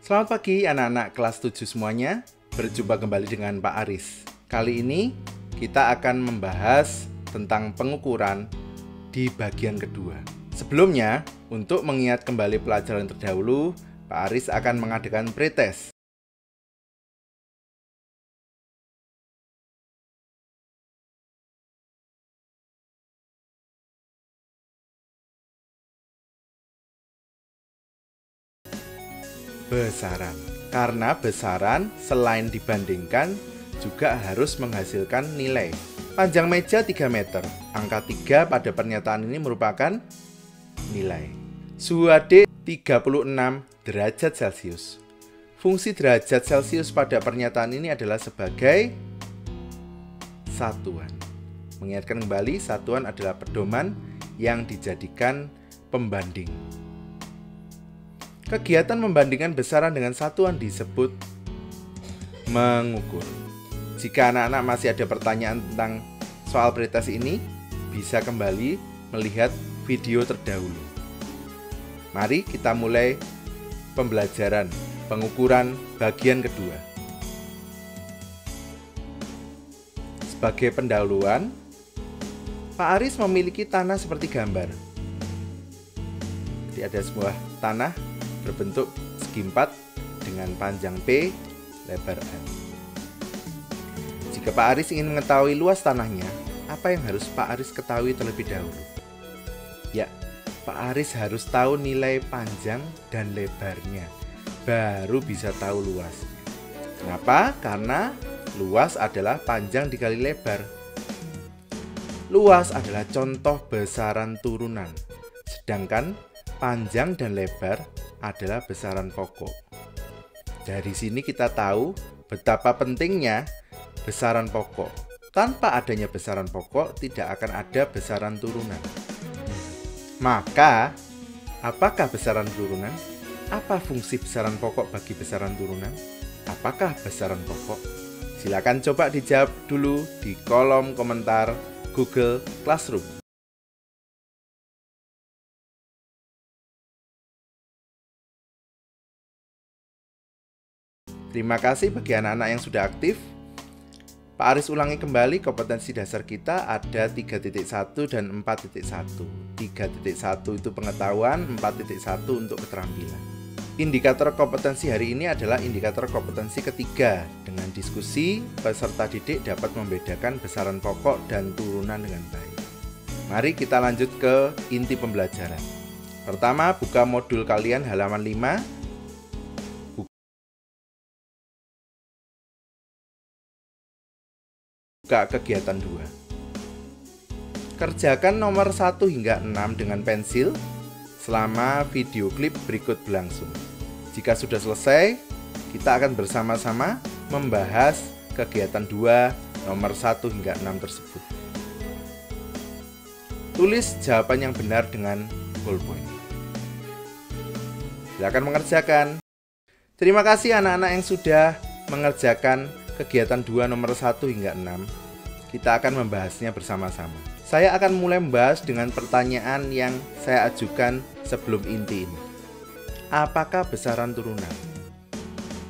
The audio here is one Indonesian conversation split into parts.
Selamat pagi anak-anak kelas 7 semuanya. Berjumpa kembali dengan Pak Aris. Kali ini kita akan membahas tentang pengukuran di bagian kedua. Sebelumnya, untuk mengingat kembali pelajaran terdahulu, Pak Aris akan mengadakan pretest. Besaran. Karena besaran selain dibandingkan juga harus menghasilkan nilai. Panjang meja 3 meter. Angka 3 pada pernyataan ini merupakan nilai. Suhu AD 36 derajat Celcius. Fungsi derajat Celcius pada pernyataan ini adalah sebagai satuan. Mengingatkan kembali, satuan adalah pedoman yang dijadikan pembanding. Kegiatan membandingkan besaran dengan satuan disebut mengukur. Jika anak-anak masih ada pertanyaan tentang soal pretest ini, bisa kembali melihat video terdahulu. Mari kita mulai pembelajaran pengukuran bagian kedua. Sebagai pendahuluan, Pak Aris memiliki tanah seperti gambar. Jadi ada sebuah tanah berbentuk segi 4 dengan panjang P, lebar L. Jika Pak Aris ingin mengetahui luas tanahnya, apa yang harus Pak Aris ketahui terlebih dahulu? Ya, Pak Aris harus tahu nilai panjang dan lebarnya, baru bisa tahu luasnya. Kenapa? Karena luas adalah panjang dikali lebar. Luas adalah contoh besaran turunan, sedangkan panjang dan lebar adalah besaran pokok. Dari sini kita tahu betapa pentingnya besaran pokok. Tanpa adanya besaran pokok, tidak akan ada besaran turunan. Maka, apakah besaran turunan? Apa fungsi besaran pokok bagi besaran turunan? Apakah besaran pokok? Silakan coba dijawab dulu di kolom komentar Google Classroom. Terima kasih bagi anak-anak yang sudah aktif. Pak Aris ulangi kembali, kompetensi dasar kita ada 3.1 dan 4.1. 3.1 itu pengetahuan, 4.1 untuk keterampilan. Indikator kompetensi hari ini adalah indikator kompetensi ketiga. Dengan diskusi, peserta didik dapat membedakan besaran pokok dan turunan dengan baik. Mari kita lanjut ke inti pembelajaran. Pertama, buka modul kalian halaman 5. Buka kegiatan 2. Kerjakan nomor 1 hingga 6 dengan pensil selama video klip berikut berlangsung. Jika sudah selesai, kita akan bersama-sama membahas kegiatan 2 nomor 1 hingga 6 tersebut. Tulis jawaban yang benar dengan ballpoint. Silakan mengerjakan. Terima kasih anak-anak yang sudah mengerjakan kegiatan 2 nomor 1 hingga 6. Kita akan membahasnya bersama-sama. Saya akan mulai membahas dengan pertanyaan yang saya ajukan sebelum inti ini. Apakah besaran turunan?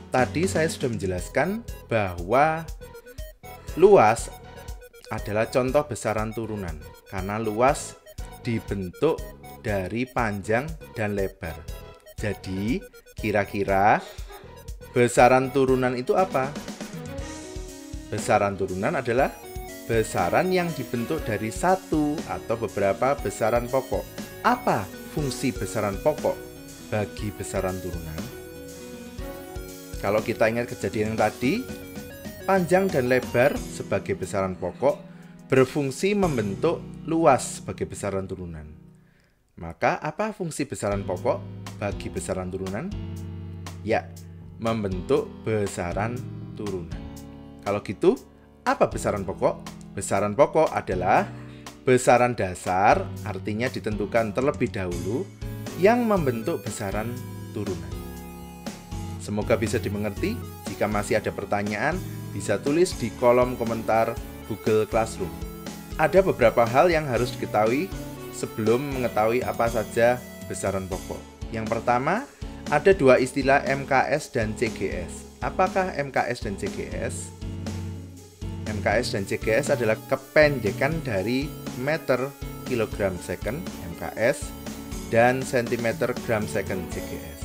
Tadi saya sudah menjelaskan bahwa luas adalah contoh besaran turunan, karena luas dibentuk dari panjang dan lebar. Jadi, kira-kira besaran turunan itu apa? Besaran turunan adalah besaran yang dibentuk dari satu atau beberapa besaran pokok. Apa fungsi besaran pokok bagi besaran turunan? Kalau kita ingat kejadian yang tadi, panjang dan lebar sebagai besaran pokok berfungsi membentuk luas sebagai besaran turunan. Maka apa fungsi besaran pokok bagi besaran turunan? Ya, membentuk besaran turunan. Kalau gitu, apa besaran pokok? Besaran pokok adalah besaran dasar, artinya ditentukan terlebih dahulu, yang membentuk besaran turunan. Semoga bisa dimengerti. Jika masih ada pertanyaan, bisa tulis di kolom komentar Google Classroom. Ada beberapa hal yang harus diketahui sebelum mengetahui apa saja besaran pokok. Yang pertama, Ada dua istilah MKS dan CGS. Apakah MKS dan CGS? MKS dan CGS adalah kependekan dari meter kilogram second MKS dan sentimeter gram second CGS.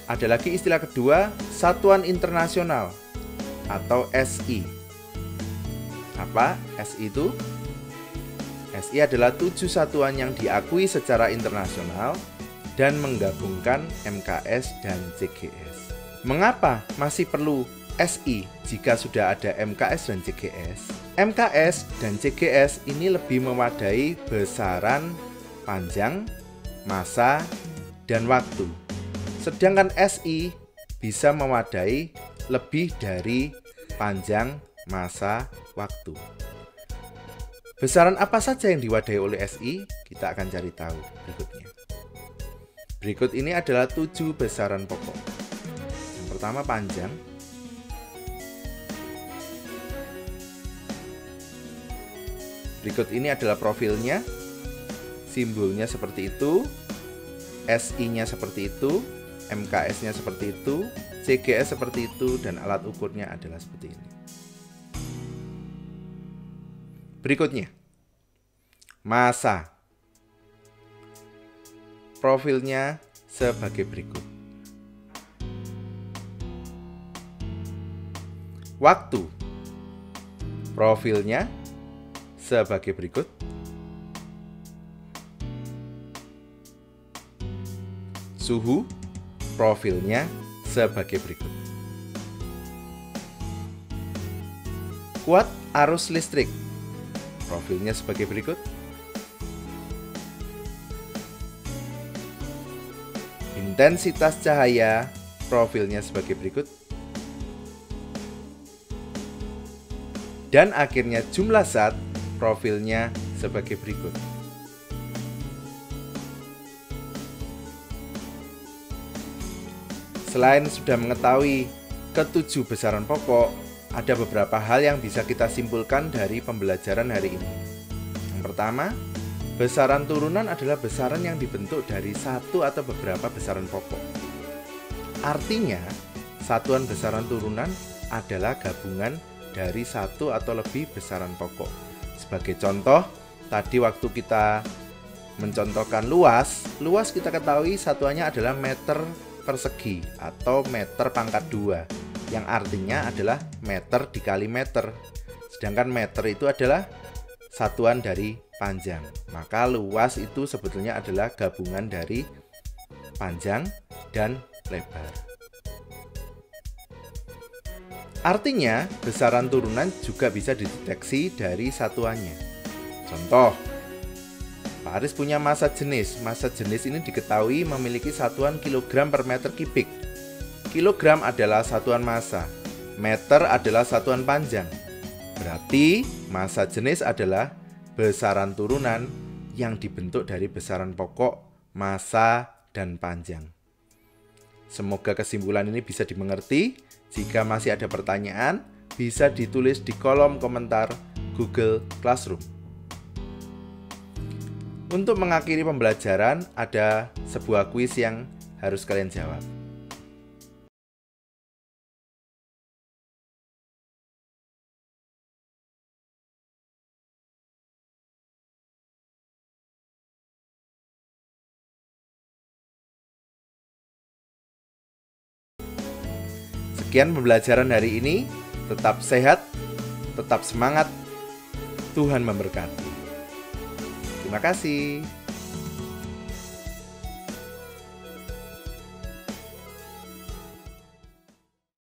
Ada lagi istilah kedua, satuan internasional atau SI. Apa SI itu? SI adalah 7 satuan yang diakui secara internasional dan menggabungkan MKS dan CGS. Mengapa masih perlu SI jika sudah ada MKS dan CGS? MKS dan CGS ini lebih mewadai besaran panjang, massa, dan waktu. Sedangkan SI bisa mewadai lebih dari panjang, massa, waktu. Besaran apa saja yang diwadai oleh SI? Kita akan cari tahu berikutnya. Berikut ini adalah 7 besaran pokok. Yang pertama panjang. Berikut ini adalah profilnya. Simbolnya seperti itu. SI-nya seperti itu. MKS-nya seperti itu. CGS seperti itu. Dan alat ukurnya adalah seperti ini. Berikutnya, massa. Profilnya sebagai berikut. Waktu. Profilnya sebagai berikut. Suhu. Profilnya sebagai berikut. Kuat arus listrik. Profilnya sebagai berikut. Intensitas cahaya, profilnya sebagai berikut. Dan akhirnya jumlah zat, profilnya sebagai berikut. Selain sudah mengetahui ketujuh besaran pokok, ada beberapa hal yang bisa kita simpulkan dari pembelajaran hari ini. Yang pertama, besaran turunan adalah besaran yang dibentuk dari satu atau beberapa besaran pokok. Artinya, satuan besaran turunan adalah gabungan dari satu atau lebih besaran pokok. Sebagai contoh, tadi waktu kita mencontohkan luas kita ketahui satuannya adalah meter persegi atau meter pangkat 2, yang artinya adalah meter dikali meter. Sedangkan meter itu adalah satuan dari panjang. Maka luas itu sebetulnya adalah gabungan dari panjang dan lebar. Artinya, besaran turunan juga bisa dideteksi dari satuannya. Contoh, Pak Aris punya massa jenis. Massa jenis ini diketahui memiliki satuan kilogram per meter kubik. Kilogram adalah satuan massa, meter adalah satuan panjang. Berarti massa jenis adalah besaran turunan yang dibentuk dari besaran pokok, massa, dan panjang. Semoga kesimpulan ini bisa dimengerti. Jika masih ada pertanyaan, bisa ditulis di kolom komentar Google Classroom. Untuk mengakhiri pembelajaran, ada sebuah kuis yang harus kalian jawab. Sekian pembelajaran hari ini. Tetap sehat, tetap semangat. Tuhan memberkati. Terima kasih.